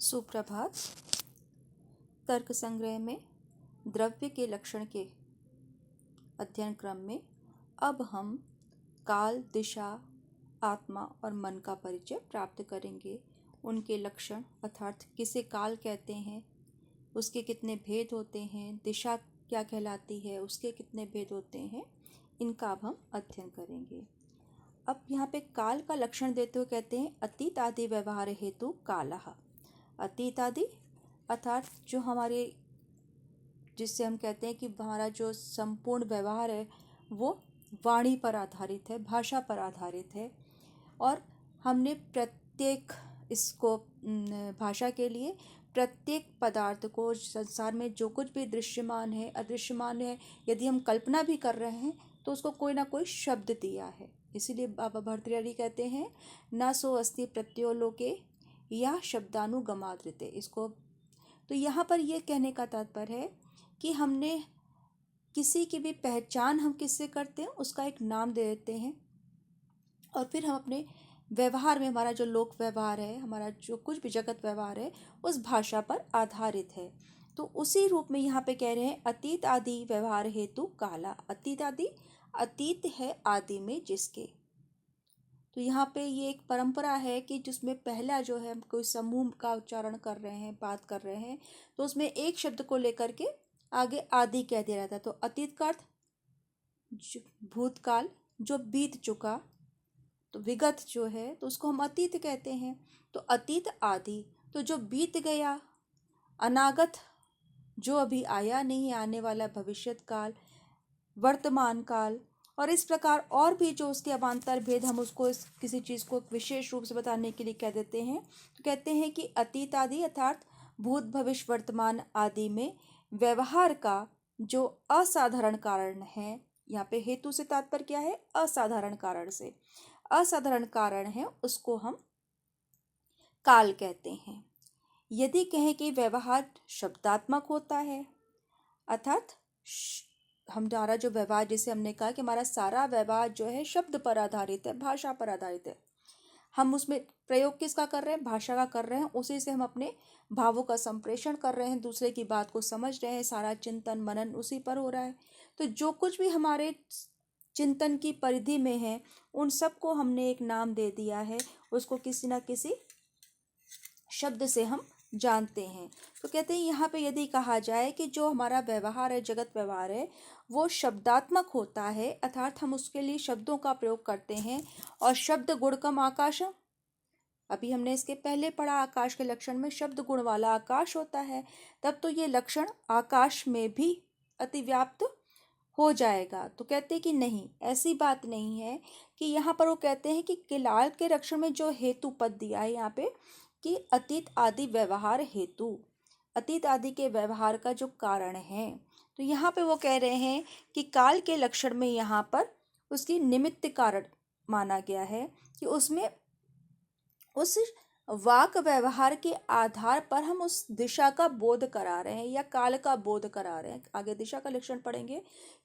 सुप्रभात। तर्क संग्रह में द्रव्य के लक्षण के अध्ययन क्रम में अब हम काल, दिशा, आत्मा और मन का परिचय प्राप्त करेंगे। उनके लक्षण अर्थात किसे काल कहते हैं, उसके कितने भेद होते हैं, दिशा क्या कहलाती है, उसके कितने भेद होते हैं, इनका अब हम अध्ययन करेंगे। अब यहाँ पे काल का लक्षण देते हुए कहते हैं अतीत आदि व्यवहार हेतु कालः। अतीत आदि अर्थात जो हमारे, जिससे हम कहते हैं कि हमारा जो संपूर्ण व्यवहार है वो वाणी पर आधारित है, भाषा पर आधारित है, और हमने प्रत्येक इसको भाषा के लिए प्रत्येक पदार्थ को, संसार में जो कुछ भी दृश्यमान है, अदृश्यमान है, यदि हम कल्पना भी कर रहे हैं तो उसको कोई ना कोई शब्द दिया है। इसीलिए बाबा भर्तृहरि कहते हैं न सो अस्ति प्रत्ययो लोके या शब्दानुगमादृते। इसको तो यहाँ पर यह कहने का तात्पर्य है कि हमने किसी की भी पहचान हम किससे करते हैं उसका एक नाम दे देते हैं, और फिर हम अपने व्यवहार में, हमारा जो लोक व्यवहार है, हमारा जो कुछ भी जगत व्यवहार है, उस भाषा पर आधारित है। तो उसी रूप में यहाँ पे कह रहे हैं अतीत आदि व्यवहार हेतु काला। अतीत आदि, अतीत है आदि में जिसके। तो यहाँ पे ये एक परंपरा है कि जिसमें पहला जो है, हम कोई समूह का उच्चारण कर रहे हैं, बात कर रहे हैं, तो उसमें एक शब्द को लेकर के आगे आदि कह दिया जाता है। तो अतीत का अर्थ भूतकाल जो बीत चुका, तो विगत जो है तो उसको हम अतीत कहते हैं। तो अतीत आदि तो जो बीत गया, अनागत जो अभी आया नहीं, आने वाला भविष्यत काल, वर्तमान काल, और इस प्रकार और भी जो उसके अवान्तर भेद, हम उसको किसी चीज़ को विशेष रूप से बताने के लिए कह देते हैं। तो कहते हैं कि अतीत आदि अर्थात भूत भविष्य वर्तमान आदि में व्यवहार का जो असाधारण कारण है, यहाँ पे हेतु से तात्पर्य क्या है, असाधारण कारण से, असाधारण कारण है उसको हम काल कहते हैं। यदि कहें कि व्यवहार शब्दात्मक होता है, अर्थात हमारा जो व्यवहार, जैसे हमने कहा कि हमारा सारा व्यवहार जो है शब्द पर आधारित है, भाषा पर आधारित है, हम उसमें प्रयोग किसका कर रहे हैं, भाषा का कर रहे हैं, उसी से हम अपने भावों का संप्रेषण कर रहे हैं, दूसरे की बात को समझ रहे हैं, सारा चिंतन मनन उसी पर हो रहा है। तो जो कुछ भी हमारे चिंतन की परिधि में है उन सबको हमने एक नाम दे दिया है, उसको किसी न किसी शब्द से हम जानते हैं। तो कहते हैं यहाँ पे यदि कहा जाए कि जो हमारा व्यवहार है, जगत व्यवहार है, वो शब्दात्मक होता है, अर्थात हम उसके लिए शब्दों का प्रयोग करते हैं, और शब्द गुणकम आकाशम, अभी हमने इसके पहले पढ़ा आकाश के लक्षण में शब्द गुण वाला आकाश होता है, तब तो ये लक्षण आकाश में भी अतिव्याप्त हो जाएगा। तो कहते हैं कि नहीं, ऐसी बात नहीं है। कि यहाँ पर वो कहते हैं कि किलाल के लक्षण में जो हेतु पद दिया है यहाँ पे कि अतीत आदि व्यवहार हेतु, अतीत आदि के व्यवहार का जो कारण है, तो यहाँ पे वो कह रहे हैं कि काल के लक्षण में यहाँ पर उसकी निमित्त कारण माना गया है कि उसमें उस वाक व्यवहार के आधार पर हम उस दिशा का बोध करा रहे हैं या काल का बोध करा रहे हैं। आगे दिशा का लक्षण पढ़ेंगे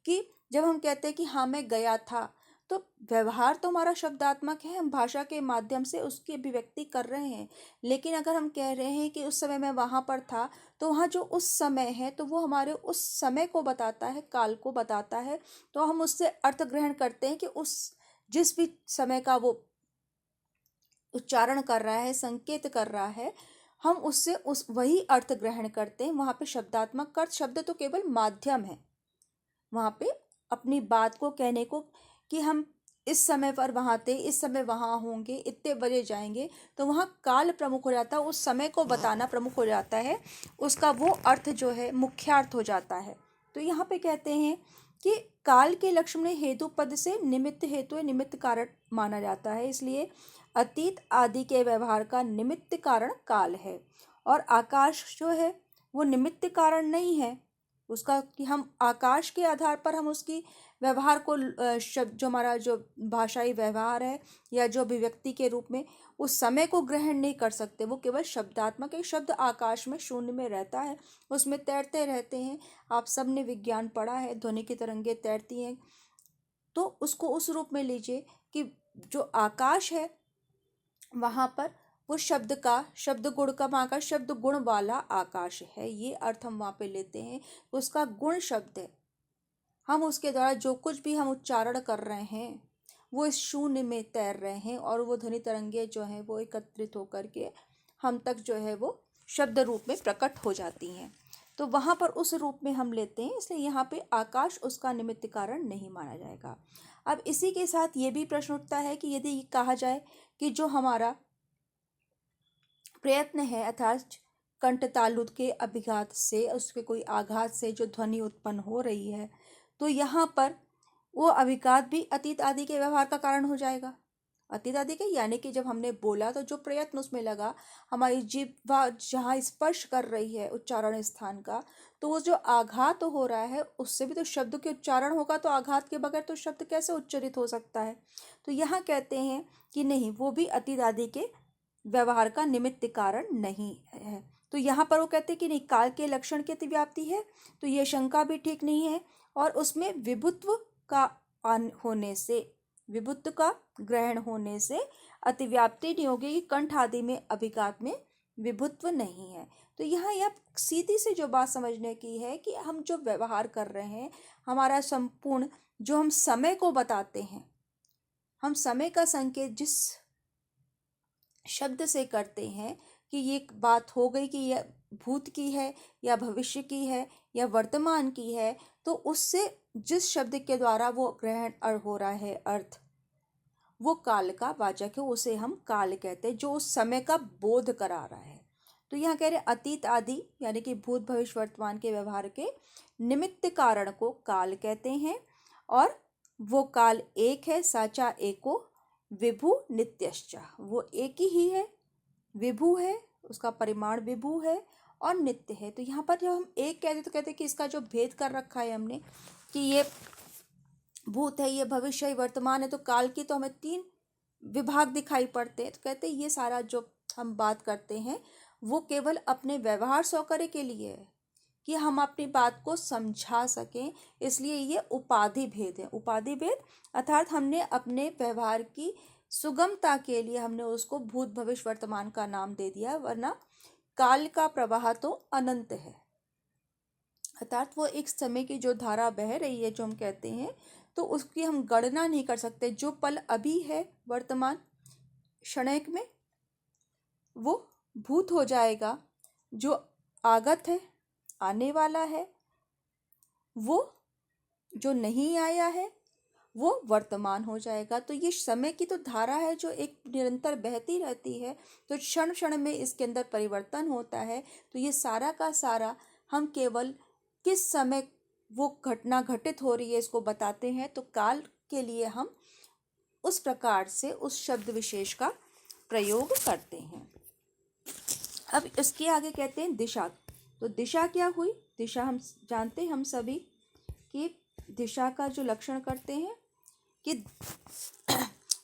कि जब हम कहते हैं कि हाँ मैं गया था, तो व्यवहार तो हमारा शब्दात्मक है, हम भाषा के माध्यम से उसकी अभिव्यक्ति कर रहे हैं। लेकिन अगर हम कह रहे हैं कि उस समय मैं वहाँ पर था, तो वहाँ जो उस समय है तो वो हमारे उस समय को बताता है, काल को बताता है। तो हम उससे अर्थ ग्रहण करते हैं कि उस जिस भी समय का वो उच्चारण कर रहा है, संकेत कर रहा है, हम उससे उस वही अर्थ ग्रहण करते हैं। वहाँ पे शब्दात्मक अर्थ, शब्द तो केवल माध्यम है वहाँ पे अपनी बात को कहने को, कि हम इस समय पर वहाँ थे, इस समय वहाँ होंगे, इतने बजे जाएंगे, तो वहाँ काल प्रमुख हो जाता है, उस समय को बताना प्रमुख हो जाता है, उसका वो अर्थ जो है मुख्यार्थ हो जाता है। तो यहाँ पे कहते हैं कि काल के लक्षण में हेतु पद से निमित्त हेतु निमित्त कारण माना जाता है, इसलिए अतीत आदि के व्यवहार का निमित्त कारण काल है। और आकाश जो है वो निमित्त कारण नहीं है उसका, कि हम आकाश के आधार पर हम उसकी व्यवहार को शब्द, जो हमारा जो भाषाई व्यवहार है या जो अभिव्यक्ति के रूप में उस समय को ग्रहण नहीं कर सकते। वो केवल शब्दात्मक, एक शब्द आकाश में शून्य में रहता है, उसमें तैरते रहते हैं। आप सब ने विज्ञान पढ़ा है, ध्वनि की तरंगें तैरती हैं, तो उसको उस रूप में लीजिए कि जो आकाश है वहाँ पर वो शब्द का, शब्द गुण का, वहाँ का शब्द गुण वाला आकाश है, ये अर्थ हम वहाँ पे लेते हैं। उसका गुण शब्द है, हम उसके द्वारा जो कुछ भी हम उच्चारण कर रहे हैं वो इस शून्य में तैर रहे हैं, और वो ध्वनि तरंगे जो हैं वो एकत्रित होकर के हम तक जो है वो शब्द रूप में प्रकट हो जाती हैं। तो वहाँ पर उस रूप में हम लेते हैं, इसलिए यहाँ पे आकाश उसका निमित्त कारण नहीं माना जाएगा। अब इसी के साथ ये भी प्रश्न उठता है कि यदि कहा जाए कि जो हमारा प्रयत्न है, अर्थात कंठ तालुद के अभिघात से, उसके कोई आघात से जो ध्वनि उत्पन्न हो रही है, तो यहाँ पर वो अभिघात भी अतीत आदि के व्यवहार का कारण हो जाएगा। अतीत आदि के यानी कि जब हमने बोला तो जो प्रयत्न उसमें लगा, हमारी जिह्वा जहाँ स्पर्श कर रही है उच्चारण स्थान का, तो वो जो आघात हो रहा है उससे भी तो शब्द के उच्चारण होगा, तो आघात के बगैर तो शब्द कैसे उच्चरित हो सकता है। तो यहाँ कहते हैं कि नहीं, वो भी अतीत आदि के व्यवहार का निमित्त कारण नहीं है। तो यहाँ पर वो कहते हैं कि नहीं, काल के लक्षण की अतिव्याप्ति है, तो ये शंका भी ठीक नहीं है। और उसमें विभुत्व का होने से, विभुत्व का ग्रहण होने से अतिव्याप्ति नहीं होगी कि कंठ आदि में अभिघात में विभुत्व नहीं है। तो यहाँ यह सीधी से जो बात समझने की है कि हम जो व्यवहार कर रहे हैं, हमारा संपूर्ण जो हम समय को बताते हैं, हम समय का संकेत जिस शब्द से करते हैं कि ये बात हो गई कि यह भूत की है या भविष्य की है या वर्तमान की है, तो उससे जिस शब्द के द्वारा वो ग्रहण हो रहा है अर्थ, वो काल का वाचक है, उसे हम काल कहते हैं, जो उस समय का बोध करा रहा है। तो यहाँ कह रहे अतीत आदि यानी कि भूत भविष्य वर्तमान के व्यवहार के निमित्त कारण को काल कहते हैं, और वो काल एक है, साचा एको विभु नित्यश्च, वो एक ही है, विभु है, उसका परिमाण विभु है और नित्य है। तो यहाँ पर जब हम एक कहते तो कहते कि इसका जो भेद कर रखा है हमने कि ये भूत है, ये भविष्य है, वर्तमान है, तो काल की तो हमें 3 विभाग दिखाई पड़ते हैं। तो कहते हैं ये सारा जो हम बात करते हैं वो केवल अपने व्यवहार सौकर्य के लिए है, कि हम अपनी बात को समझा सकें, इसलिए ये उपाधि भेद है। उपाधि भेद अर्थात हमने अपने व्यवहार की सुगमता के लिए हमने उसको भूत भविष्य वर्तमान का नाम दे दिया, वरना काल का प्रवाह तो अनंत है, अर्थात वो एक समय की जो धारा बह रही है जो हम कहते हैं, तो उसकी हम गणना नहीं कर सकते। जो पल अभी है वर्तमान क्षणिक में वो भूत हो जाएगा, जो आगत है आने वाला है, वो जो नहीं आया है वो वर्तमान हो जाएगा। तो ये समय की तो धारा है जो एक निरंतर बहती रहती है, तो क्षण क्षण में इसके अंदर परिवर्तन होता है। तो ये सारा का सारा हम केवल किस समय वो घटना घटित हो रही है इसको बताते हैं, तो काल के लिए हम उस प्रकार से उस शब्द विशेष का प्रयोग करते हैं। अब इसके आगे कहते हैं दिशा। तो दिशा क्या हुई? दिशा हम जानते हैं, हम सभी कि दिशा का जो लक्षण करते हैं कि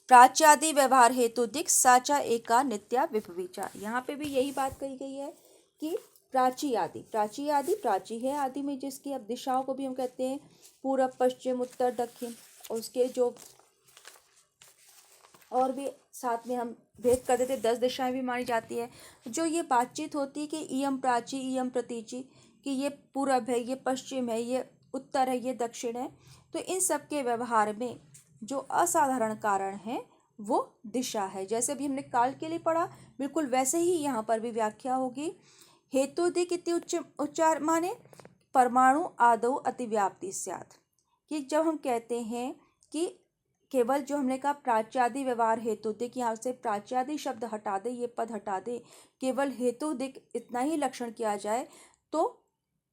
प्राच्यादि व्यवहार हेतु दिक् साचा एका नित्या विपवीचा। यहाँ पे भी यही बात कही गई है कि प्राची आदि, प्राची आदि, प्राची है आदि में जिसकी, अब दिशाओं को भी हम कहते हैं पूरब पश्चिम उत्तर दक्षिण, उसके जो और भी साथ में हम भेद कर देते 10 दिशाएं भी मानी जाती है। जो ये बातचीत होती है कि इयम प्राची इयम प्रतीची, कि ये पूरब है, ये पश्चिम है, ये उत्तर है, ये दक्षिण है, तो इन सब के व्यवहार में जो असाधारण कारण है वो दिशा है। जैसे भी हमने काल के लिए पढ़ा, बिल्कुल वैसे ही यहाँ पर भी व्याख्या होगी। हेतु दिक् इति उच्चार माने परमाणु आदौ अतिव्याप्ति स्यात्, कि जब हम कहते हैं कि केवल जो हमने कहा प्राच्यादि व्यवहार हेतु दिक्, यहाँ से प्राच्यादि शब्द हटा दे, ये पद हटा दे, केवल हेतु दिक् इतना ही लक्षण किया जाए तो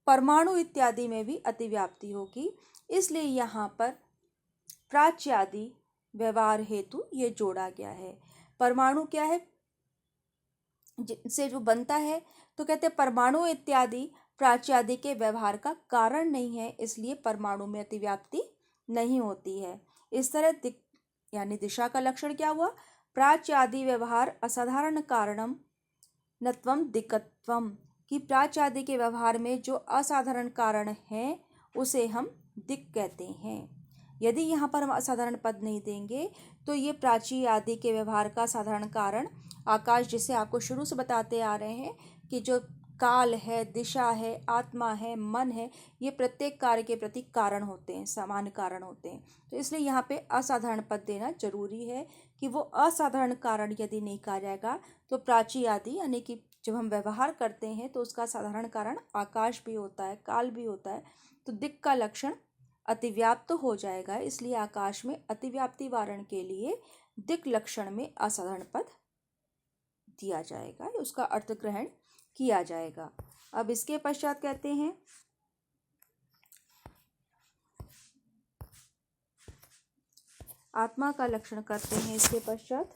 परमाणु इत्यादि में भी अतिव्याप्ति होगी। इसलिए यहाँ पर प्राच्यादि व्यवहार हेतु ये जोड़ा गया है। परमाणु क्या है जिनसे जो बनता है, तो कहते हैं परमाणु इत्यादि प्राच्यादि के व्यवहार का कारण नहीं है, इसलिए परमाणु में अतिव्याप्ति नहीं होती है। इस तरह दिक् यानी दिशा का लक्षण क्या हुआ? प्राच्यादि व्यवहार असाधारण कारणम नत्वम दिक्कत्वम, कि प्राच्यादि के व्यवहार में जो असाधारण कारण है उसे हम दिक् कहते हैं। यदि यहाँ पर हम असाधारण पद नहीं देंगे तो ये प्राची आदि के व्यवहार का साधारण कारण आकाश, जिसे आपको शुरू से बताते आ रहे हैं कि जो काल है, दिशा है, आत्मा है, मन है, ये प्रत्येक कार्य के प्रति कारण होते हैं, समान कारण होते हैं। तो इसलिए यहाँ पे असाधारण पद देना जरूरी है कि वो असाधारण कारण यदि नहीं कहा जाएगा तो प्राची आदि, यानी कि जब हम व्यवहार करते हैं तो उसका साधारण कारण आकाश भी होता है, काल भी होता है, तो दिक् का लक्षण अतिव्याप्त हो जाएगा। इसलिए आकाश में अतिव्याप्ति वारण के लिए दिक् लक्षण में असाधारण पद दिया जाएगा, उसका अर्थ ग्रहण किया जाएगा। अब इसके पश्चात कहते हैं आत्मा का लक्षण करते हैं। इसके पश्चात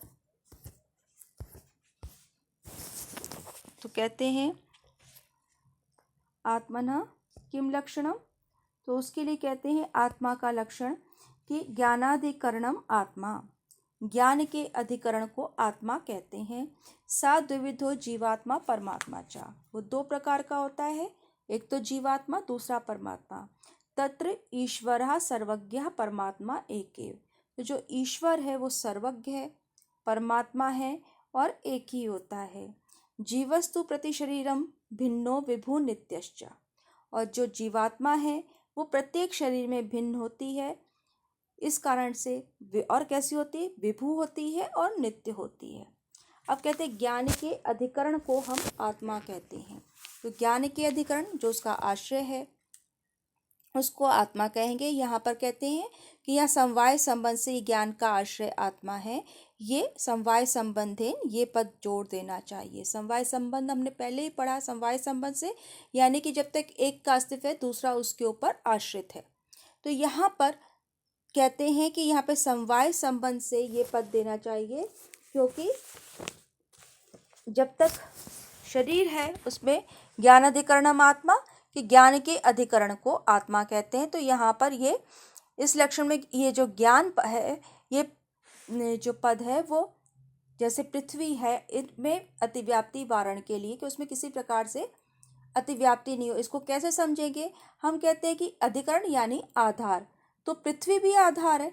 तो कहते हैं आत्मना किम लक्षणम, तो उसके लिए कहते हैं आत्मा का लक्षण कि ज्ञानाधिकरणम आत्मा, ज्ञान के अधिकरण को आत्मा कहते हैं। सा द्विविधो जीवात्मा परमात्मा चा, वो दो प्रकार का होता है, एक तो जीवात्मा, दूसरा परमात्मा। तत्र ईश्वरः सर्वज्ञः परमात्मा एकेव, तो जो ईश्वर है वो सर्वज्ञ है, परमात्मा है और एक ही होता है। जीवस्तु प्रति शरीरम भिन्नो विभु नित्यश्च, और जो जीवात्मा है वो प्रत्येक शरीर में भिन्न होती है, इस कारण से और कैसी होती है, विभु होती है और नित्य होती है। अब कहते हैं ज्ञान के अधिकरण को हम आत्मा कहते हैं, तो ज्ञान के अधिकरण जो उसका आश्रय है उसको आत्मा कहेंगे। यहाँ पर कहते हैं कि यह समवाय संबंध से ज्ञान का आश्रय आत्मा है, ये समवाय संबंधेन, ये पद जोड़ देना चाहिए। समवाय संबंध हमने पहले ही पढ़ा, समवाय संबंध से यानी कि जब तक एक का अस्तित्व है दूसरा उसके ऊपर आश्रित है। तो यहाँ पर कहते हैं कि यहाँ पे समवाय संबंध से ये पद देना चाहिए, क्योंकि जब तक शरीर है उसमें ज्ञान अधिकरणम आत्मा, कि ज्ञान के अधिकरण को आत्मा कहते हैं। तो यहाँ पर ये इस लक्षण में ये जो ज्ञान है, ये जो पद है वो जैसे पृथ्वी है, इनमें अतिव्याप्ति वारण के लिए कि उसमें किसी प्रकार से अतिव्याप्ति नहीं हो। इसको कैसे समझेंगे, हम कहते हैं कि अधिकरण यानी आधार, तो पृथ्वी भी आधार है।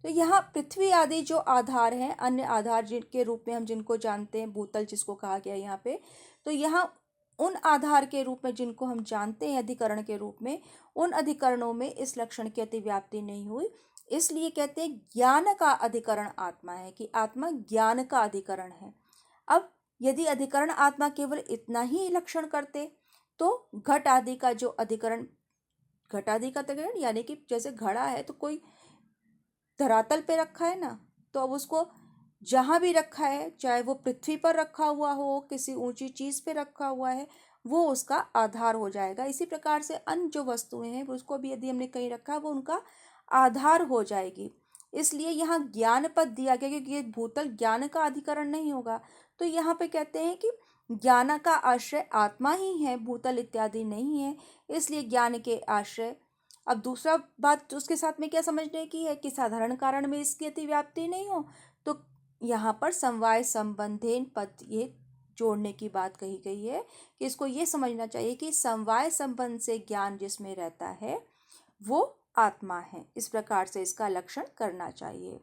तो यहाँ पृथ्वी आदि जो आधार हैं, अन्य आधार जिनके रूप में हम जिनको जानते हैं, भूतल जिसको कहा गया यहाँ पे, तो यहाँ उन आधार के रूप में जिनको हम जानते हैं अधिकरण के रूप में, उन अधिकरणों में इस लक्षण की अतिव्याप्ति नहीं हुई, इसलिए कहते हैं ज्ञान का अधिकरण आत्मा है, कि आत्मा ज्ञान का अधिकरण है। अब यदि अधिकरण आत्मा केवल इतना ही लक्षण करते तो घट आदि का जो अधिकरण, घट आदि का अधिकरण यानी कि जैसे घड़ा है तो कोई धरातल पे रखा है ना, तो अब उसको जहाँ भी रखा है, चाहे वो पृथ्वी पर रखा हुआ हो, किसी ऊंची चीज़ पे रखा हुआ है, वो उसका आधार हो जाएगा। इसी प्रकार से अन्य जो वस्तुएं हैं उसको भी यदि हमने कहीं रखा है वो उनका आधार हो जाएगी। इसलिए यहाँ ज्ञान पद दिया गया, क्योंकि ये भूतल ज्ञान का अधिकरण नहीं होगा। तो यहाँ पे कहते हैं कि ज्ञान का आश्रय आत्मा ही है, भूतल इत्यादि नहीं है, इसलिए ज्ञान के आश्रय। अब दूसरा बात उसके साथ में क्या समझने की है कि साधारण कारण में इसकी अतिव्याप्ति नहीं हो, तो यहाँ पर समवाय संबंधेन पद ये जोड़ने की बात कही गई है कि इसको ये समझना चाहिए कि समवाय संबंध से ज्ञान जिसमें रहता है वो आत्मा है। इस प्रकार से इसका लक्षण करना चाहिए,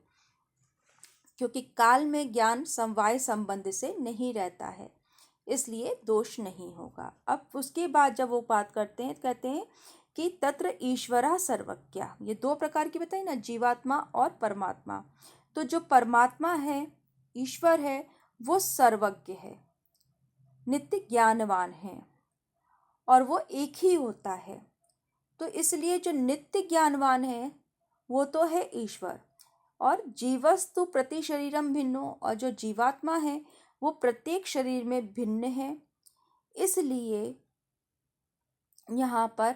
क्योंकि काल में ज्ञान समवाय संबंध से नहीं रहता है, इसलिए दोष नहीं होगा। अब उसके बाद जब वो बात करते हैं, कहते हैं कि तत्र ईश्वरः सर्वज्ञः, ये दो प्रकार की बताई ना, जीवात्मा और परमात्मा। तो जो परमात्मा है, ईश्वर है, वो सर्वज्ञ है, नित्य ज्ञानवान है, और वो एक ही होता है। तो इसलिए जो नित्य ज्ञानवान है वो तो है ईश्वर, और जीवस्तु प्रति शरीरम भिन्नो, और जो जीवात्मा है वो प्रत्येक शरीर में भिन्न है। इसलिए यहाँ पर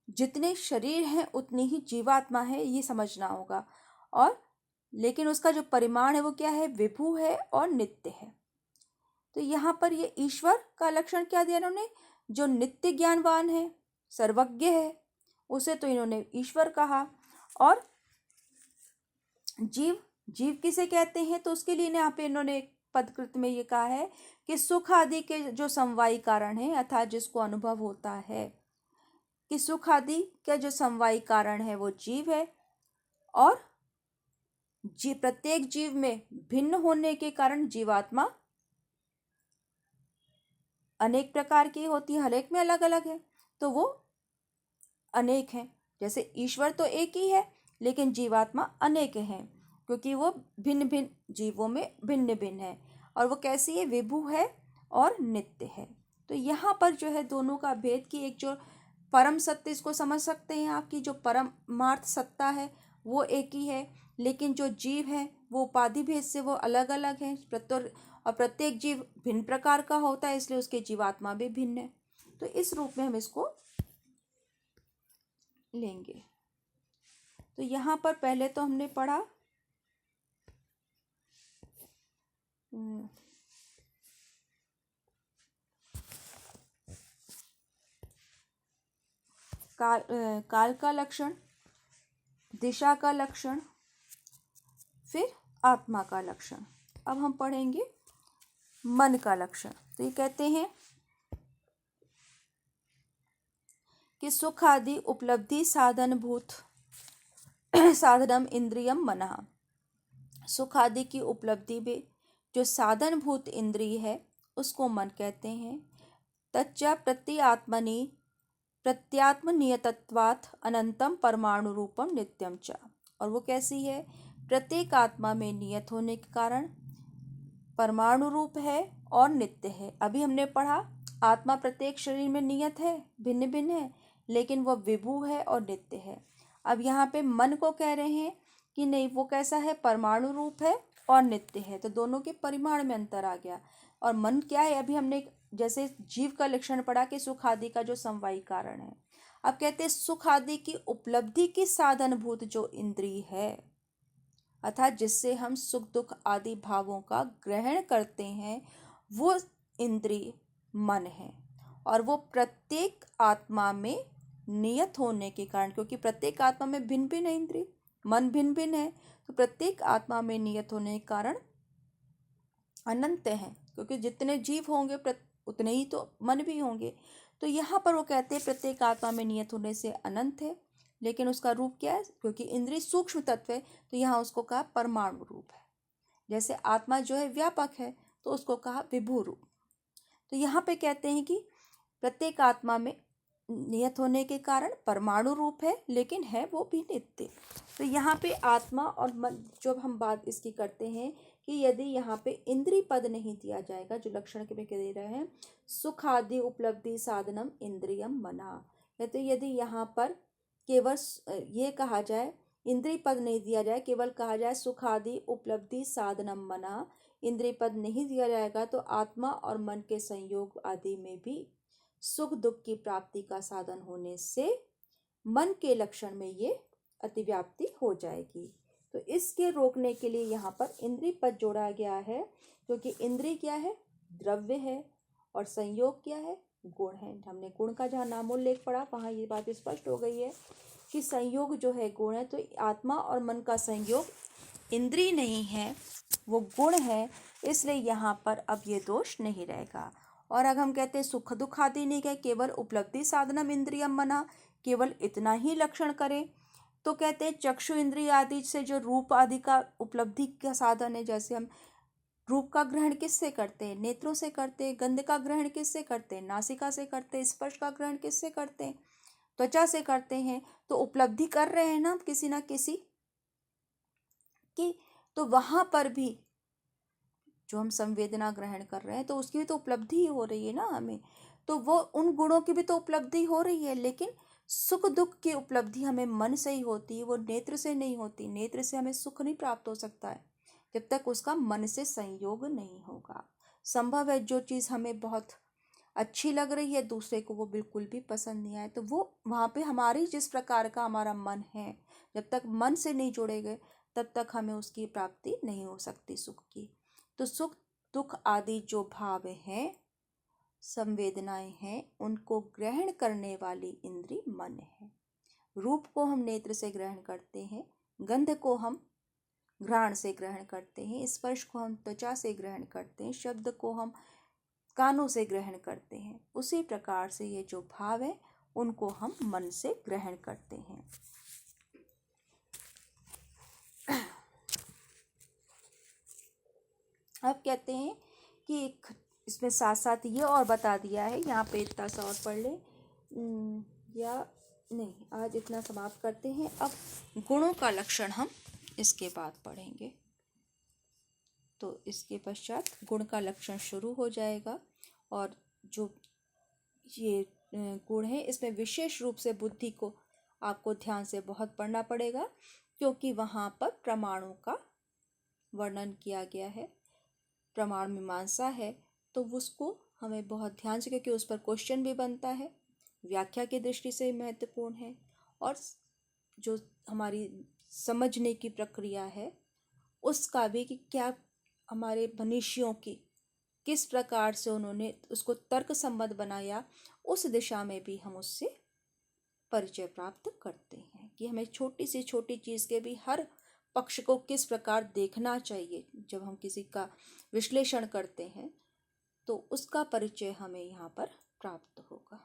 जितने शरीर हैं उतनी ही जीवात्मा है, ये समझना होगा। और लेकिन उसका जो परिमाण है वो क्या है, विभु है और नित्य है। तो यहाँ पर ये ईश्वर का लक्षण क्या दिया इन्होंने, जो नित्य ज्ञानवान है, सर्वज्ञ है, उसे तो इन्होंने ईश्वर कहा। और जीव, जीव किसे कहते हैं, तो उसके लिए यहाँ पे इन्होंने पदकृत में ये कहा है कि सुख आदि के जो समवायी कारण है, अर्थात जिसको अनुभव होता है, कि सुख आदि का जो समवायी कारण है वो जीव है, और प्रत्येक जीव में भिन्न होने के कारण जीवात्मा अनेक प्रकार की होती है, हर एक में अलग अलग है, तो वो अनेक हैं। जैसे ईश्वर तो एक ही है लेकिन जीवात्मा अनेक हैं, क्योंकि वो भिन्न भिन्न जीवों में भिन्न भिन्न है। और वो कैसी है? विभु है और नित्य है। तो यहाँ पर जो है दोनों का भेद की एक जो परम सत्य, इसको समझ सकते हैं आप, की जो परमार्थ सत्ता है वो एक ही है, लेकिन जो जीव है वो उपाधि भेद से वो अलग अलग हैं। और प्रत्येक जीव भिन्न प्रकार का होता है, इसलिए उसके जीवात्मा भी भिन्न है। तो इस रूप में हम इसको लेंगे। तो यहाँ पर पहले तो हमने पढ़ा काल का लक्षण, दिशा का लक्षण, फिर आत्मा का लक्षण। अब हम पढ़ेंगे मन का लक्षण। तो ये कहते हैं कि सुख आदि उपलब्धि साधनभूत साधनम इंद्रियम मनः। सुख आदि की उपलब्धि में जो साधनभूत इंद्रिय है उसको मन कहते हैं। तच्च प्रत्यात्मनि प्रत्यात्मनियतत्वात् अनंतम परमाणु रूपम नित्यम च। और वो कैसी है? प्रत्येक आत्मा में नियत होने के कारण परमाणु रूप है और नित्य है। अभी हमने पढ़ा आत्मा प्रत्येक शरीर में नियत है, भिन्न भिन्न है, लेकिन वह विभु है और नित्य है। अब यहाँ पे मन को कह रहे हैं कि नहीं, वो कैसा है? परमाणु रूप है और नित्य है। तो दोनों के परिमाण में अंतर आ गया। और मन क्या है? अभी हमने जैसे जीव का लक्षण पढ़ा कि सुख आदि का जो समवायी कारण है। अब कहते हैं सुख आदि की उपलब्धि की साधनभूत जो इंद्रिय है, अर्थात जिससे हम सुख दुख आदि भावों का ग्रहण करते हैं, वो इंद्रिय मन है। और वो प्रत्येक आत्मा में नियत होने के कारण, क्योंकि प्रत्येक आत्मा में भिन्न भिन्न इंद्रिय, मन भिन्न भिन्न है, तो प्रत्येक आत्मा में नियत होने के कारण अनंत है, क्योंकि जितने जीव होंगे उतने ही तो मन भी होंगे। तो यहाँ पर वो कहते हैं प्रत्येक आत्मा में नियत होने से अनंत है, लेकिन उसका रूप क्या है? क्योंकि इंद्रिय सूक्ष्म तत्व है, तो यहाँ उसको कहा परमाणु रूप है। जैसे आत्मा जो है व्यापक है, तो उसको कहा विभु रूप। तो यहाँ पे कहते हैं कि प्रत्येक आत्मा में नियत होने के कारण परमाणु रूप है, लेकिन है वो भी नित्य। तो यहाँ पे आत्मा और मन, जब हम बात इसकी करते हैं कि यदि यहाँ पे इंद्रिय पद नहीं दिया जाएगा, जो लक्षण के में दे रहे हैं, सुख आदि उपलब्धि साधनम इंद्रियम मना, तो यदि यहाँ पर केवल ये कहा जाए, इंद्रिय पद नहीं दिया जाए, केवल कहा जाए सुख आदि उपलब्धि साधनम मना, इंद्रिय पद नहीं दिया जाएगा, तो आत्मा और मन के संयोग आदि में भी सुख दुख की प्राप्ति का साधन होने से मन के लक्षण में ये अतिव्याप्ति हो जाएगी। तो इसके रोकने के लिए यहाँ पर इंद्रिय पद जोड़ा गया है, क्योंकि इंद्रिय क्या है? द्रव्य है, और संयोग क्या है? गुण है। हमने गुण का जहाँ नामोल्लेख पढ़ा वहाँ ये बात स्पष्ट हो गई है कि संयोग जो है गुण है। तो आत्मा और मन का संयोग इंद्रिय नहीं है, वो गुण है, इसलिए यहाँ पर अब ये दोष नहीं रहेगा। और अगर हम कहते हैं सुख दुख आदि नहीं कहे, केवल उपलब्धि साधनम इंद्रियम मना, केवल इतना ही लक्षण करें, तो कहते हैं चक्षु इंद्रिय आदि से जो रूप आदि का उपलब्धि का साधन है, जैसे हम रूप का ग्रहण किससे करते हैं? नेत्रों से करते हैं। गंध का ग्रहण किससे करते हैं? नासिका से करते हैं। स्पर्श का ग्रहण किससे करते हैं? त्वचा से करते हैं। तो उपलब्धि कर रहे हैं ना किसी ना किसी की, तो वहां पर भी जो हम संवेदना ग्रहण कर रहे हैं, तो उसकी भी तो उपलब्धि ही हो रही है ना हमें। तो वो उन गुणों की भी तो उपलब्धि हो रही है, लेकिन सुख दुख की उपलब्धि हमें मन से ही होती है, वो नेत्र से नहीं होती। नेत्र से हमें सुख नहीं प्राप्त हो सकता है जब तक उसका मन से संयोग नहीं होगा। संभव है जो चीज़ हमें बहुत अच्छी लग रही है, दूसरे को वो बिल्कुल भी पसंद नहीं आए, तो वो वहाँ पे हमारी जिस प्रकार का हमारा मन है, जब तक मन से नहीं जुड़ेंगे तब तक हमें उसकी प्राप्ति नहीं हो सकती सुख की। तो सुख दुख आदि जो भाव हैं, संवेदनाएं हैं, उनको ग्रहण करने वाली इंद्री मन है। रूप को हम नेत्र से ग्रहण करते हैं, गंध को हम घ्राण से ग्रहण करते हैं, स्पर्श को हम त्वचा से ग्रहण करते हैं, शब्द को हम कानों से ग्रहण करते हैं। उसी प्रकार से ये जो भाव है उनको हम मन से ग्रहण करते हैं। अब कहते हैं कि एक इसमें साथ साथ ये और बता दिया है, यहाँ पे इतना सा और पढ़ लें, या नहीं, आज इतना समाप्त करते हैं। अब गुणों का लक्षण हम इसके बाद पढ़ेंगे। तो इसके पश्चात गुण का लक्षण शुरू हो जाएगा। और जो ये गुण है, इसमें विशेष रूप से बुद्धि को आपको ध्यान से बहुत पढ़ना पड़ेगा, क्योंकि वहाँ पर प्रमाणों का वर्णन किया गया है, प्रमाण मीमांसा है, तो उसको हमें बहुत ध्यान से, क्योंकि उस पर क्वेश्चन भी बनता है, व्याख्या की दृष्टि से महत्वपूर्ण है, और जो हमारी समझने की प्रक्रिया है उसका भी, कि क्या हमारे मनीषियों की किस प्रकार से उन्होंने उसको तर्क सम्मत बनाया, उस दिशा में भी हम उससे परिचय प्राप्त करते हैं, कि हमें छोटी से छोटी चीज़ के भी हर पक्ष को किस प्रकार देखना चाहिए। जब हम किसी का विश्लेषण करते हैं तो उसका परिचय हमें यहाँ पर प्राप्त होगा।